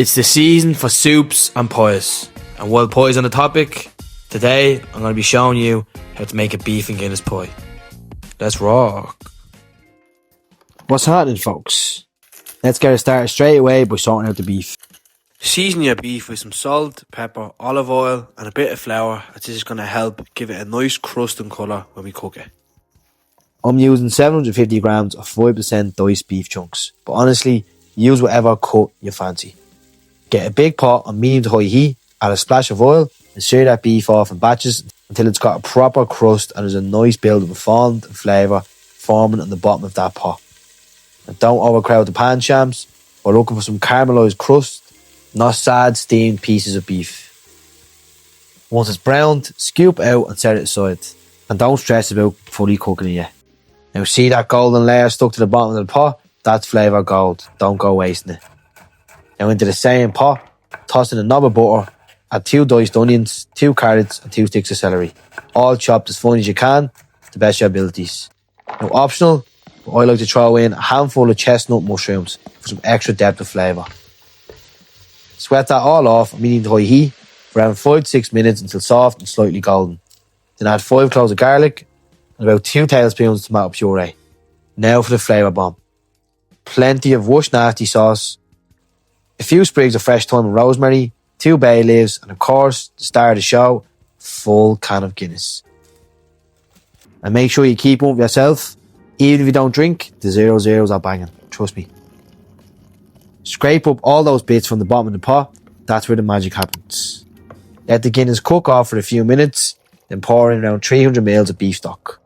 It's the season for soups and pies. And while pies on the topic, today I'm going to be showing you how to make a beef and Guinness pie. Let's rock. What's happening, folks? Let's get it started straight away by sorting out the beef. Season your beef with some salt, pepper, olive oil and a bit of flour, as this is going to help give it a nice crust and colour when we cook it. I'm using 750 grams of 5% diced beef chunks, but honestly, use whatever cut you fancy. Get a big pot on medium to high heat, add a splash of oil and stir that beef off in batches until it's got a proper crust and there's a nice build of fond and flavour forming on the bottom of that pot. And don't overcrowd the pan shams. We're looking for some caramelised crust, not sad steamed pieces of beef. Once it's browned, scoop out and set it aside. And don't stress about fully cooking it yet. Now see that golden layer stuck to the bottom of the pot? That's flavour gold. Don't go wasting it. Now into the same pot, toss in a knob of butter, add 2 diced onions, 2 carrots and 2 sticks of celery. All chopped as fine as you can, to the best of your abilities. Now optional, but I like to throw in a handful of chestnut mushrooms for some extra depth of flavour. Sweat that all off on medium to high heat for around 5 to 6 minutes until soft and slightly golden. Then add 5 cloves of garlic and about 2 tablespoons of tomato puree. Now for the flavour bomb. Plenty of ScranNaasty sauce, a few sprigs of fresh thyme and rosemary, 2 bay leaves, and of course, the star of the show, full can of Guinness. And make sure you keep one for yourself. Even if you don't drink, the 0-0s are banging. Trust me. Scrape up all those bits from the bottom of the pot. That's where the magic happens. Let the Guinness cook off for a few minutes, then pour in around 300 ml of beef stock.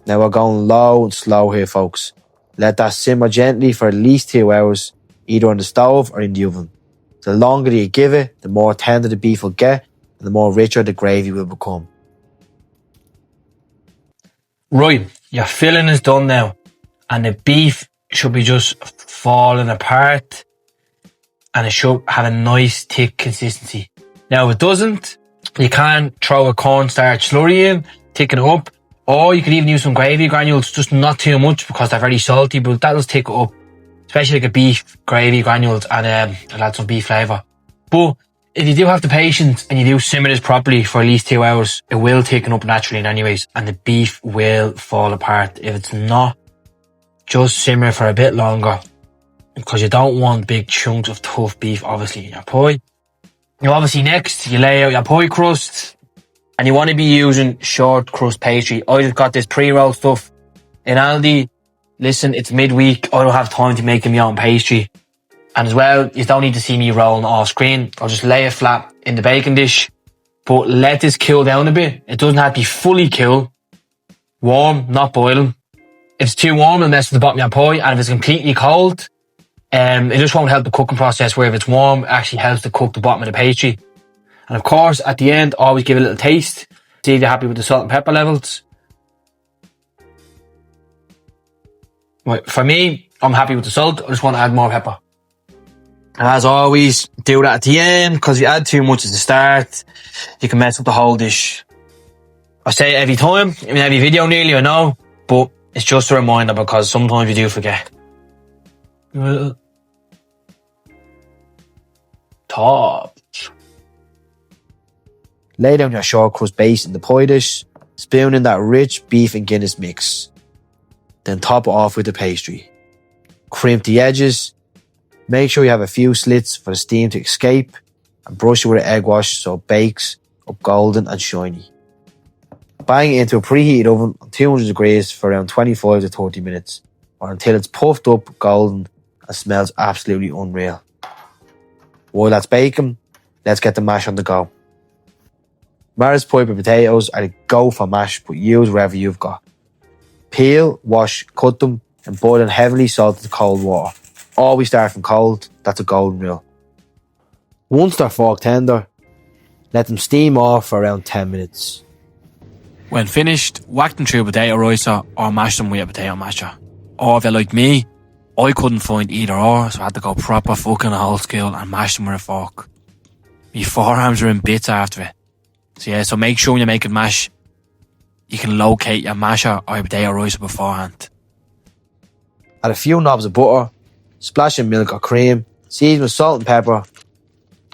Now we're going low and slow here, folks. Let that simmer gently for at least 2 hours, either on the stove or in the oven. The longer you give it, the more tender the beef will get and the more richer the gravy will become. Right, your filling is done now and the beef should be just falling apart and it should have a nice thick consistency. Now if it doesn't, you can throw a cornstarch slurry in, thicken it up, or you could even use some gravy granules, just not too much because they're very salty, but that'll thick it up. Especially like a beef gravy granules and it'll add some beef flavour. But if you do have the patience and you do simmer this properly for at least 2 hours, it will thicken up naturally anyways and the beef will fall apart. If it's not, just simmer for a bit longer because you don't want big chunks of tough beef obviously in your pie. Now obviously next you lay out your pie crust and you want to be using short crust pastry. I just got this pre-rolled stuff in Aldi. Listen, it's midweek, I don't have time to make my own pastry. And as well, you don't need to see me rolling off screen. I'll just lay it flat in the baking dish. But let this cool down a bit. It doesn't have to be fully cool. Warm, not boiling. If it's too warm, it'll mess with the bottom of your pie. And if it's completely cold, it just won't help the cooking process. Where if it's warm, it actually helps to cook the bottom of the pastry. And of course, at the end, always give it a little taste. See if you're happy with the salt and pepper levels. Right, for me, I'm happy with the salt. I just want to add more pepper. And as always, do that at the end, because if you add too much at the start, you can mess up the whole dish. I say it every time, in every video nearly, I know, but it's just a reminder because sometimes you do forget. Top. Lay down your short crust base in the pie dish, spoon in that rich beef and Guinness mix. Then top it off with the pastry. Crimp the edges. Make sure you have a few slits for the steam to escape and brush it with an egg wash so it bakes up golden and shiny. Bang it into a preheated oven on 200 degrees for around 25 to 30 minutes or until it's puffed up golden and smells absolutely unreal. While that's baking, let's get the mash on the go. Maris piper potatoes are the go for mash, but use whatever you've got. Peel, wash, cut them and boil in heavily salted cold water. Always start from cold, that's a golden rule. Once they're fork tender, let them steam off for around 10 minutes. When finished, whack them through a potato ricer or mash them with a potato masher. Or if you're like me, I couldn't find either or, so I had to go proper fucking old school and mash them with a fork. My forearms are in bits after it. So yeah, so make sure when you're making mash, you can locate your masher or your potato ricer beforehand. Add a few knobs of butter, splash in milk or cream Season with salt and pepper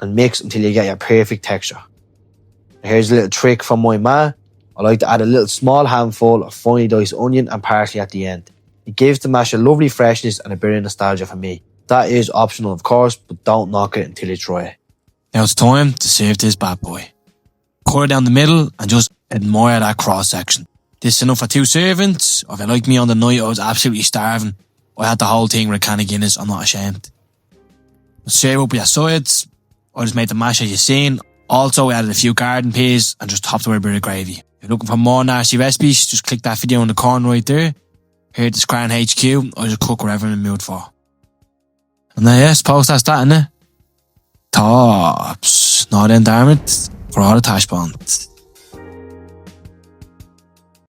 and mix until you get your perfect texture. Here's a little trick from my ma. I like to add a little small handful of finely diced onion and parsley at the end. It gives the mash a lovely freshness and a bit of nostalgia for me. That is optional of course, but don't knock it until you try it. Now it's time to serve this bad boy. Cut it down the middle and just admire that cross section. This is enough for 2 servings. If you like me on the night I was absolutely starving, I had the whole thing with a can of Guinness, I'm not ashamed. Serve up with your sides. I just made the mash as you seen. Also added a few garden peas and just topped it with a bit of gravy. If you're looking for more nasty recipes, just click that video in the corner right there. Here at the Scran HQ, I just cook whatever I'm in the mood for. And then, yeah, suppose that's that, innit? Tops. Not in, damn it. For all the tash bonds.